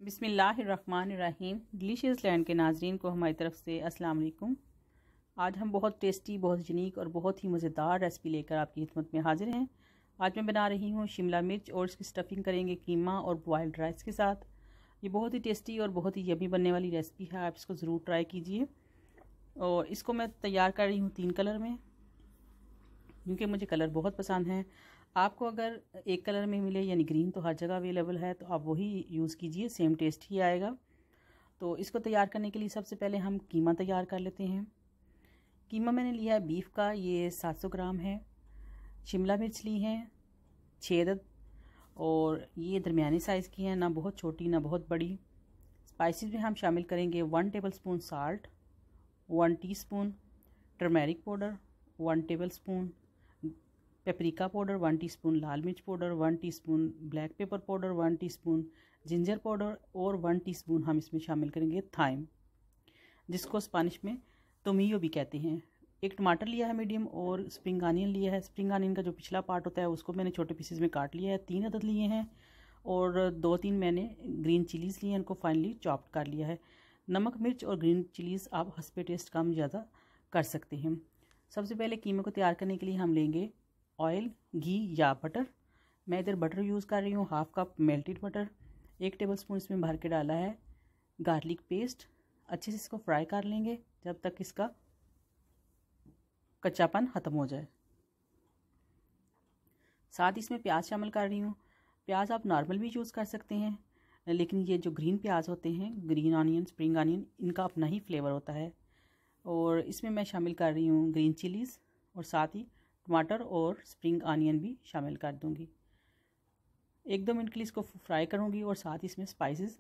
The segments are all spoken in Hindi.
बिस्मिल्लाहिर्रहमानिर्रहीम। डिलीशियस लैंड के नाजरीन को हमारी तरफ से अस्सलाम वालेकुम। आज हम बहुत टेस्टी, बहुत यूनिक और बहुत ही मज़ेदार रेसिपी लेकर आपकी खिदमत में हाजिर हैं। आज मैं बना रही हूँ शिमला मिर्च और इसकी स्टफिंग करेंगे कीमा और बॉयल्ड राइस के साथ। ये बहुत ही टेस्टी और बहुत ही यमी बनने वाली रेसिपी है, आप इसको ज़रूर ट्राई कीजिए। और इसको मैं तैयार कर रही हूँ 3 कलर में, क्योंकि मुझे कलर बहुत पसंद हैं। आपको अगर एक कलर में मिले यानी ग्रीन तो हर जगह अवेलेबल है, तो आप वही यूज़ कीजिए, सेम टेस्ट ही आएगा। तो इसको तैयार करने के लिए सबसे पहले हम कीमा तैयार कर लेते हैं। कीमा मैंने लिया है बीफ का, ये 700 ग्राम है। शिमला मिर्च ली हैं 6 अदद, और ये दरमियानी साइज़ की हैं, ना बहुत छोटी ना बहुत बड़ी। स्पाइसेस में हम शामिल करेंगे 1 tablespoon salt, 1 teaspoon turmeric powder, 1 tablespoon paprika powder, 1 teaspoon लाल मिर्च powder, 1 teaspoon black pepper powder, 1 teaspoon ginger powder और 1 टीस्पून हम इसमें शामिल करेंगे थाइम, जिसको स्पेनिश में टोमियो भी कहते हैं। एक टमाटर लिया है मीडियम, और स्प्रिंग आनियन लिया है। स्प्रिंग आनियन का जो पिछला पार्ट होता है उसको मैंने छोटे पीसेस में काट लिया है। 3 अदद लिए हैं, और 2-3 मैंने ग्रीन चिलीज़ लिए हैं, इनको फाइनली चॉप्ड कर लिया है। नमक मिर्च और ग्रीन चिलीज़ आप हस्बे टेस्ट कम ज़्यादा कर सकते हैं। सबसे पहले कीमे को तैयार करने के लिए हम लेंगे ऑयल, घी या बटर। मैं इधर बटर यूज़ कर रही हूँ, 1/2 कप मेल्टेड बटर। 1 टेबलस्पून इसमें भर के डाला है गार्लिक पेस्ट। अच्छे से इसको फ्राई कर लेंगे जब तक इसका कच्चापन ख़त्म हो जाए। साथ इसमें प्याज शामिल कर रही हूँ। प्याज आप नॉर्मल भी यूज़ कर सकते हैं, लेकिन ये जो ग्रीन प्याज होते हैं, ग्रीन ऑनियन, स्प्रिंग ऑनियन, इनका अपना ही फ्लेवर होता है। और इसमें मैं शामिल कर रही हूँ ग्रीन चिलीज़, और साथ ही टमाटर और स्प्रिंग ऑनियन भी शामिल कर दूंगी। 1-2 मिनट के लिए इसको फ्राई करूंगी, और साथ इसमें स्पाइसेस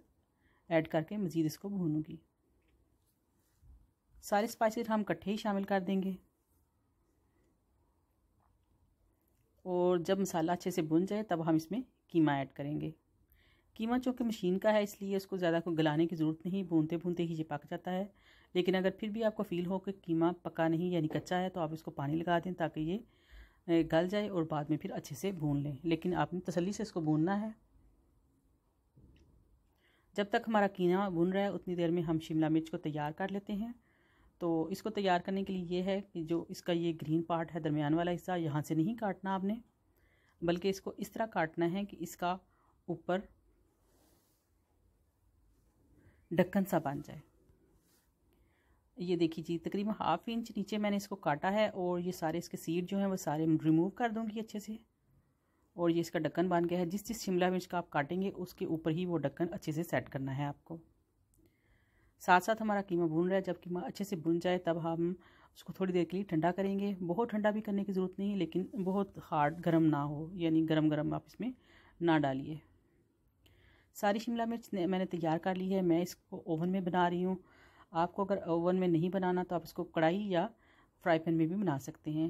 ऐड करके मज़ीद इसको भूनूंगी। सारे स्पाइसेस हम इकट्ठे ही शामिल कर देंगे, और जब मसाला अच्छे से भुन जाए तब हम इसमें कीमा ऐड करेंगे। कीमा चूँकि मशीन का है, इसलिए उसको ज़्यादा को गलाने की ज़रूरत नहीं, भूनते भूनते ही ये पक जाता है। लेकिन अगर फिर भी आपको फ़ील हो कि कीमा पका नहीं यानी कच्चा है, तो आप इसको पानी लगा दें ताकि ये गल जाए और बाद में फिर अच्छे से भून लें। लेकिन आपने तसल्ली से इसको भूनना है। जब तक हमारा कीमा भून रहा है उतनी देर में हम शिमला मिर्च को तैयार कर लेते हैं। तो इसको तैयार करने के लिए ये है कि जो इसका ये ग्रीन पार्ट है, दरमियान वाला हिस्सा, यहाँ से नहीं काटना आपने, बल्कि इसको इस तरह काटना है कि इसका ऊपर ढक्कन सा बन जाए। ये देखिए जी, तकरीबन 1/2 इंच नीचे मैंने इसको काटा है, और ये सारे इसके सीड जो हैं वो सारे रिमूव कर दूंगी अच्छे से। और ये इसका ढक्कन बन गया है। जिस शिमला मिर्च का आप काटेंगे उसके ऊपर ही वो ढक्कन अच्छे से सेट करना है आपको। साथ साथ हमारा कीमा भून रहा है। जब कीमा अच्छे से भून जाए तब हम उसको थोड़ी देर के लिए ठंडा करेंगे। बहुत ठंडा भी करने की ज़रूरत नहीं, लेकिन बहुत हार्ड गर्म ना हो, यानी गरम गरम आप इसमें ना डालिए। सारी शिमला मिर्च मैंने तैयार कर ली है। मैं इसको ओवन में बना रही हूँ। आपको अगर ओवन में नहीं बनाना तो आप इसको कढ़ाई या फ्राई पैन में भी बना सकते हैं।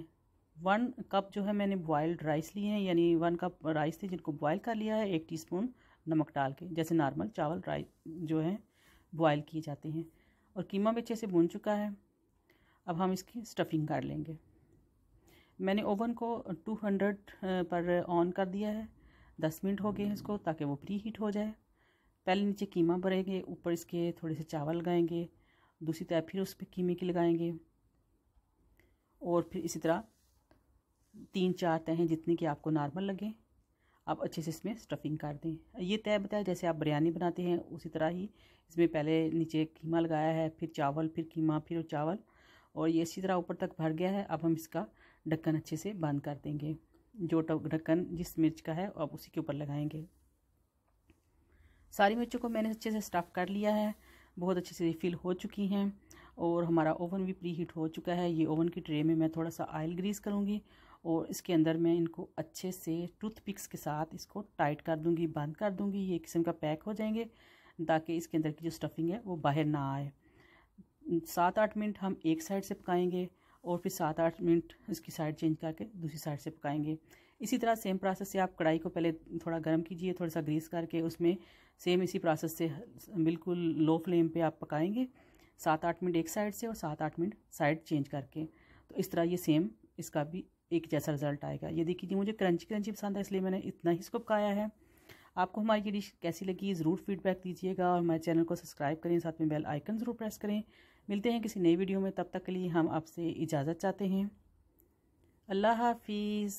1 कप जो है मैंने बॉयल्ड राइस लिए हैं, यानी 1 कप राइस थे जिनको बॉयल कर लिया है 1 टीस्पून नमक डाल के, जैसे नॉर्मल चावल राइस जो है बॉयल किए जाते हैं। और कीमा भी अच्छे से भून चुका है। अब हम इसकी स्टफिंग कर लेंगे। मैंने ओवन को 200 पर ऑन कर दिया है। 10 मिनट हो गए हैं इसको, ताकि वो प्री हीट हो जाए। पहले नीचे कीमा भरेंगे, ऊपर इसके थोड़े से चावल लगाएंगे, दूसरी तरफ फिर उस पर कीमे की लगाएंगे, और फिर इसी तरह 3-4 तहें जितनी कि आपको नॉर्मल लगे आप अच्छे से इसमें स्टफिंग कर दें। ये तय बताया जैसे आप बिरयानी बनाते हैं उसी तरह ही इसमें पहले नीचे कीमा लगाया है, फिर चावल, फिर कीमा, फिर चावल, और ये इसी तरह ऊपर तक भर गया है। अब हम इसका ढक्कन अच्छे से बंद कर देंगे। जो ढक्कन जिस मिर्च का है अब उसी के ऊपर लगाएंगे। सारी मिर्चों को मैंने अच्छे से स्टफ़ कर लिया है, बहुत अच्छे से रिफ़िल हो चुकी हैं, और हमारा ओवन भी प्री हीट हो चुका है। ये ओवन की ट्रे में मैं थोड़ा सा ऑयल ग्रीस करूँगी, और इसके अंदर मैं इनको अच्छे से टूथपिक्स के साथ इसको टाइट कर दूँगी, बंद कर दूँगी। ये किस्म का पैक हो जाएंगे ताकि इसके अंदर की जो स्टफिंग है वो बाहर ना आए। 7-8 मिनट हम एक साइड से पकाएंगे, और फिर 7-8 मिनट इसकी साइड चेंज करके दूसरी साइड से पकाएंगे। इसी तरह सेम प्रोसेस से आप कढ़ाई को पहले थोड़ा गर्म कीजिए, थोड़ा सा ग्रीस करके उसमें सेम इसी प्रोसेस से बिल्कुल लो फ्लेम पे आप पकाएंगे। 7-8 मिनट एक साइड से और 7-8 मिनट साइड चेंज करके। तो इस तरह ये सेम इसका भी एक जैसा रिजल्ट आएगा। ये देखिए, मुझे क्रंची क्रंची पसंद है, इसलिए मैंने इतना ही इसको पकाया है। आपको हमारी ये डिश कैसी लगी ज़रूर फीडबैक दीजिएगा और हमारे चैनल को सब्सक्राइब करें, साथ में बेल आइकन ज़रूर प्रेस करें। मिलते हैं किसी नई वीडियो में, तब तक के लिए हम आपसे इजाज़त चाहते हैं। अल्लाह हाफिज़।